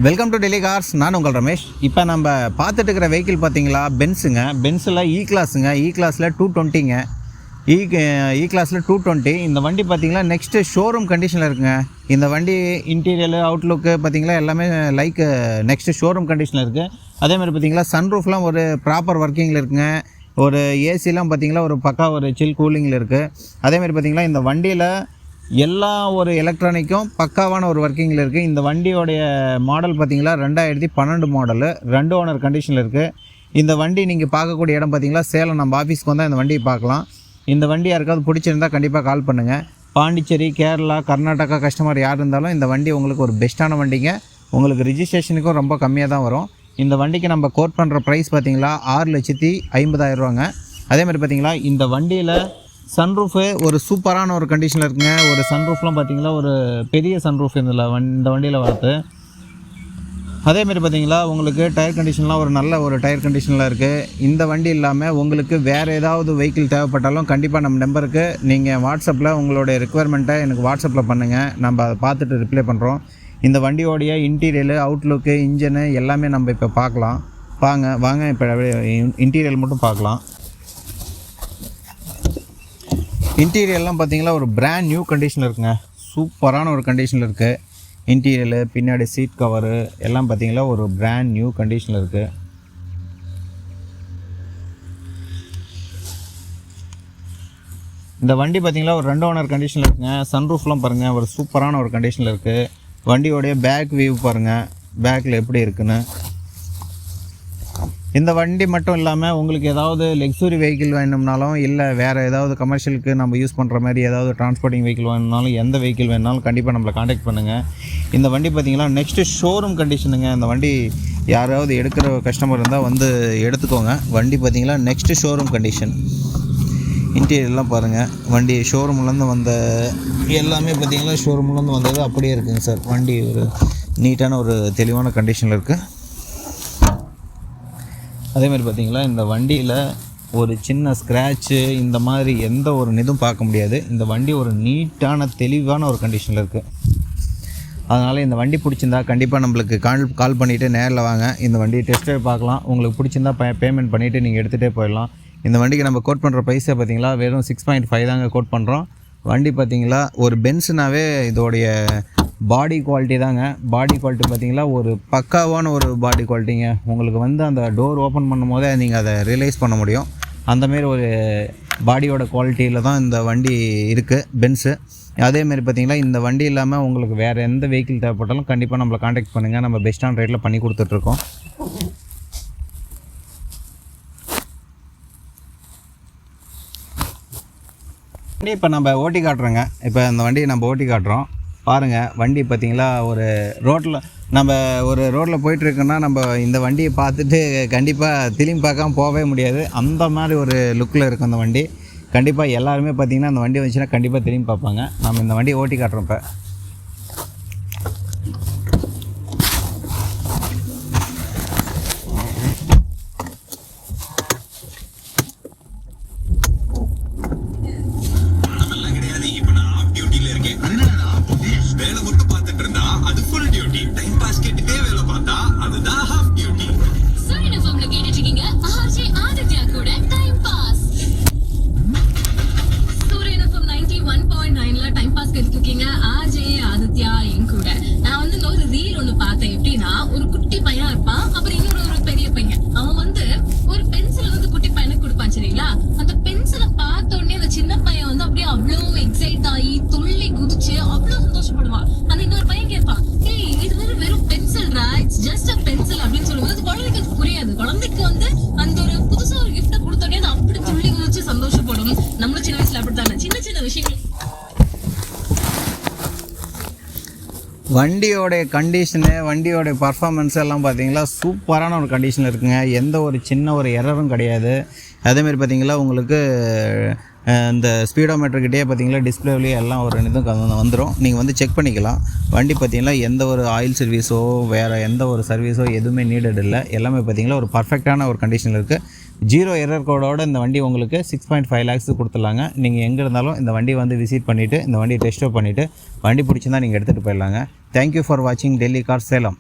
Welcome to Delhi cars. நான் உங்கள் ரமேஷ். இப்போ நம்ம பார்த்துட்டு இருக்கிற வெஹிக்கிள் பார்த்தீங்களா, பென்ஸுங்க. பென்ஸில் கிளாஸுங்க. கிளாஸில் 220ங்க. கிளாஸில் 220. இந்த வண்டி பார்த்தீங்களா நெக்ஸ்ட்டு ஷோரூம் கண்டிஷனில் இருக்குங்க. இந்த வண்டி இன்டீரியர் அவுட்லுக்கு பார்த்தீங்களா எல்லாமே நெக்ஸ்ட்டு ஷோரூம் கண்டிஷனில் இருக்குது. அதேமாதிரி பார்த்தீங்களா சன்ரூஃப்லாம் ஒரு ப்ராப்பர் ஒர்க்கிங்கில் இருக்குங்க. ஒரு ஏசிலாம் பார்த்தீங்களா ஒரு பக்கா ஒரு சில் கூலிங்கில் இருக்குது. அதேமாதிரி பார்த்தீங்களா இந்த வண்டியில் எல்லா ஒரு எலக்ட்ரானிக்கும் பக்காவான ஒரு ஒர்க்கிங்கில் இருக்குது. இந்த வண்டியோடைய மாடல் பார்த்திங்களா 2012 மாடலு, 2 ஓனர் கண்டிஷனில் இருக்குது. இந்த வண்டி நீங்கள் பார்க்கக்கூடிய இடம் பார்த்திங்களா சேலம். நம்ம ஆஃபீஸ்க்கு வந்தால் இந்த வண்டியை பார்க்கலாம். இந்த வண்டி யாருக்காவது பிடிச்சிருந்தால் கண்டிப்பாக கால் பண்ணுங்கள். பாண்டிச்சேரி, கேரளா, கர்நாடகா கஸ்டமர் யார் இருந்தாலும் இந்த வண்டி உங்களுக்கு ஒரு பெஸ்ட்டான வண்டிங்க. உங்களுக்கு ரிஜிஸ்ட்ரேஷனுக்கும் ரொம்ப கம்மியாக தான் வரும். இந்த வண்டிக்கு நம்ம கோட் பண்ணுற ப்ரைஸ் பார்த்திங்களா 6,50,000 ரூபாங்க. அதேமாதிரி பார்த்திங்களா இந்த வண்டியில் சன்ரூஃபு ஒரு சூப்பரான ஒரு கண்டிஷனில் இருக்குங்க. ஒரு சன்ரூஃப்லாம் பார்த்திங்களா ஒரு பெரிய சன்ரூஃப் இந்த வண்டியில் வருது. அதேமாதிரி பார்த்திங்களா உங்களுக்கு டயர் கண்டிஷன்லாம் ஒரு நல்ல ஒரு டயர் கண்டிஷனில் இருக்குது. இந்த வண்டி இல்லாமல் உங்களுக்கு வேறு ஏதாவது வெஹிக்கிள் தேவைப்பட்டாலும் கண்டிப்பாக நம்ம நம்பருக்கு நீங்கள் வாட்ஸ்அப்பில் உங்களுடைய ரெக்குவயர்மெண்ட்டை எனக்கு வாட்ஸ்அப்பில் பண்ணுங்கள். நம்ம அதை பார்த்துட்டு ரிப்ளை பண்ணுறோம். இந்த வண்டியோடைய இன்டீரியரு, அவுட்லுக்கு, இன்ஜினு எல்லாமே நம்ம இப்போ பார்க்கலாம். வாங்க இப்போ இன்டீரியர் மட்டும் பார்க்கலாம். இன்டீரியர்லாம் பார்த்தீங்களா ஒரு பிராண்ட் நியூ கண்டிஷனில் இருக்குங்க. சூப்பரான ஒரு கண்டிஷனில் இருக்குது. இன்டீரியரு, பின்னாடி சீட் கவரு எல்லாம் பார்த்தீங்களா ஒரு பிராண்ட் நியூ கண்டிஷனில் இருக்குது. இந்த வண்டி பார்த்தீங்களா ஒரு 2 ஓனர் கண்டிஷனில் இருக்குங்க. சன்ரூஃப்லாம் பாருங்கள் ஒரு சூப்பரான ஒரு கண்டிஷனில் இருக்குது. வண்டியோடைய பேக் வியூ பாருங்கள், பேக்கில் எப்படி இருக்குன்னு. இந்த வண்டி மட்டும் இல்லாமல் உங்களுக்கு ஏதாவது லக்ஸுரி வெஹிக்கிள் வேணும்னாலும் இல்லை வேறு ஏதாவது கமர்ஷியலுக்கு நம்ம யூஸ் பண்ணுற மாதிரி ஏதாவது டிரான்ஸ்போர்ட்டிங் வெஹிக்கிள் வேணும்னாலும் எந்த வெஹிக்கிள் வேணுனாலும் கண்டிப்பாக நம்மளை காண்டாக்ட் பண்ணுங்கள். இந்த வண்டி பார்த்திங்கன்னா நெக்ஸ்ட்டு ஷோரூம் கண்டிஷனுங்க. இந்த வண்டி யாராவது எடுக்கிற கஸ்டமர் இருந்தால் வந்து எடுத்துக்கோங்க. வண்டி பார்த்திங்களா நெக்ஸ்ட்டு ஷோரூம் கண்டிஷன். இன்டீரியர்லாம் பாருங்கள், வண்டி ஷோரூம்லேருந்து வந்த எல்லாமே பார்த்திங்களா ஷோரூம்லேருந்து வந்தது அப்படியே இருக்குங்க சார். வண்டி ஒரு நீட்டான ஒரு தெளிவான கண்டிஷனில் இருக்குது. அதேமாதிரி பார்த்திங்களா இந்த வண்டியில் ஒரு சின்ன ஸ்க்ராட்சு இந்த மாதிரி எந்த ஒரு இதுவும் பார்க்க முடியாது. இந்த வண்டி ஒரு நீட்டான தெளிவான ஒரு கண்டிஷனில் இருக்குது. அதனால் இந்த வண்டி பிடிச்சிருந்தா கண்டிப்பாக நம்மளுக்கு கால் பண்ணிவிட்டு நேரில் வாங்க. இந்த வண்டியை டெஸ்ட் ட்ரைவ் பார்க்கலாம். உங்களுக்கு பிடிச்சிருந்தா பேமெண்ட் பண்ணிவிட்டு நீங்கள் எடுத்துகிட்டே போயிடலாம். இந்த வண்டிக்கு நம்ம கோட் பண்ணுற ப்ரைஸை பார்த்திங்களா வெறும் 6.5 தாங்க கோட் பண்ணுறோம். வண்டி பார்த்திங்களா ஒரு பென்ஸுனாவே இதோடைய பாடி குவாலிட்டி தாங்க. பாடி குவாலிட்டி பார்த்திங்களா ஒரு பக்காவான ஒரு பாடி குவாலிட்டிங்க. உங்களுக்கு வந்து அந்த டோர் ஓப்பன் பண்ணும் போதே நீங்கள் அதை ரியலைஸ் பண்ண முடியும். அந்தமாரி ஒரு பாடியோட குவாலிட்டியில் தான் இந்த வண்டி இருக்குது பென்ஸு. அதேமாரி பார்த்திங்களா இந்த வண்டி இல்லாமல் உங்களுக்கு வேறு எந்த வெஹிக்கிள் தேவைப்பட்டாலும் கண்டிப்பாக நம்மளை காண்டாக்ட் பண்ணுங்கள். நம்ம பெஸ்ட்டான ரேட்டில் பண்ணி கொடுத்துட்ருக்கோம். இப்போ நம்ம ஓட்டி காட்டுறோங்க. இப்போ இந்த வண்டியை நம்ம ஓட்டி காட்டுறோம் பாருங்கள். வண்டி பார்த்திங்களா ஒரு ரோட்டில் போயிட்டுருக்கோன்னா நம்ம இந்த வண்டியை பார்த்துட்டு கண்டிப்பாக திரும்பி பார்க்காம போகவே முடியாது. அந்த மாதிரி ஒரு லுக்கில் இருக்கும் இந்த வண்டி. கண்டிப்பாக எல்லாருமே பார்த்திங்கன்னா அந்த வண்டி வந்துச்சுன்னா கண்டிப்பாக திரும்பி பார்ப்பாங்க. நம்ம இந்த வண்டியை ஓட்டி காட்டுறோம். இப்போ ஒரு குட்டி பையன் இருப்பான், அப்புறம் இன்னொரு பெரிய பையன். அவன் வந்து ஒரு பென்சில் வந்து குட்டி பையனுக்கு கொடுப்பான் சரிங்களா. அந்த பென்சிலை பார்த்த உடனே அந்த சின்ன பையன் வந்து அப்படியே அவ்வளவு எக்ஸைட் ஆகி துள்ளி குதிச்சு அவ்வளவு சந்தோஷப்படுவான். அந்த இன்னொரு பையன் கேட்பான், ஏய் இது வெறும் பென்சில்ரா, இட்ஸ் ஜஸ்ட் அ பென்சில் அப்படின்னு சொல்லும்போது அது குழந்தைக்கு புரியாது. குழந்தைக்கு வந்து அந்த ஒரு புதுசா ஒரு கிஃப்ட் கொடுத்த உடனே அது அப்படி துள்ளி குதிச்சு சந்தோஷப்படும். நம்மளும் சின்ன வயசுல அப்படித்தானே சின்ன சின்ன விஷயங்கள். வண்டியோடைய கண்டிஷனு, வண்டியோடைய பர்ஃபார்மன்ஸ் எல்லாம் பார்த்திங்களா சூப்பரான ஒரு கண்டிஷனில் இருக்குங்க. எந்த ஒரு சின்ன ஒரு எரரும் கிடையாது. அதேமாதிரி பார்த்திங்களா உங்களுக்கு இந்த ஸ்பீடோமீட்டர்கிட்டே பார்த்திங்களா டிஸ்பிளேவிலேயே எல்லாம் ஒரு இதுவும் வந்துடும். நீங்கள் வந்து செக் பண்ணிக்கலாம். வண்டி பார்த்திங்களா எந்த ஒரு ஆயில் சர்வீஸோ வேறு எந்த ஒரு சர்வீஸோ எதுவுமே நீடட் இல்லை. எல்லாமே பார்த்திங்களா ஒரு பர்ஃபெக்டான ஒரு கண்டிஷனில் இருக்குது. 0 எரர் கோடோட இந்த வண்டி உங்களுக்கு 6.5 lakhs கொடுத்துடலாங்க. நீங்கள் எங்கே இருந்தாலும் இந்த வண்டியை வந்து விசிட் பண்ணிவிட்டு இந்த வண்டியை டெஸ்ட் பண்ணிவிட்டு வண்டி பிடிச்சிருந்தா நீங்கள் எடுத்துகிட்டு போயிடலாங்க. தேங்க்யூ ஃபார் வாட்சிங் டெல்லி கார் சேலம்.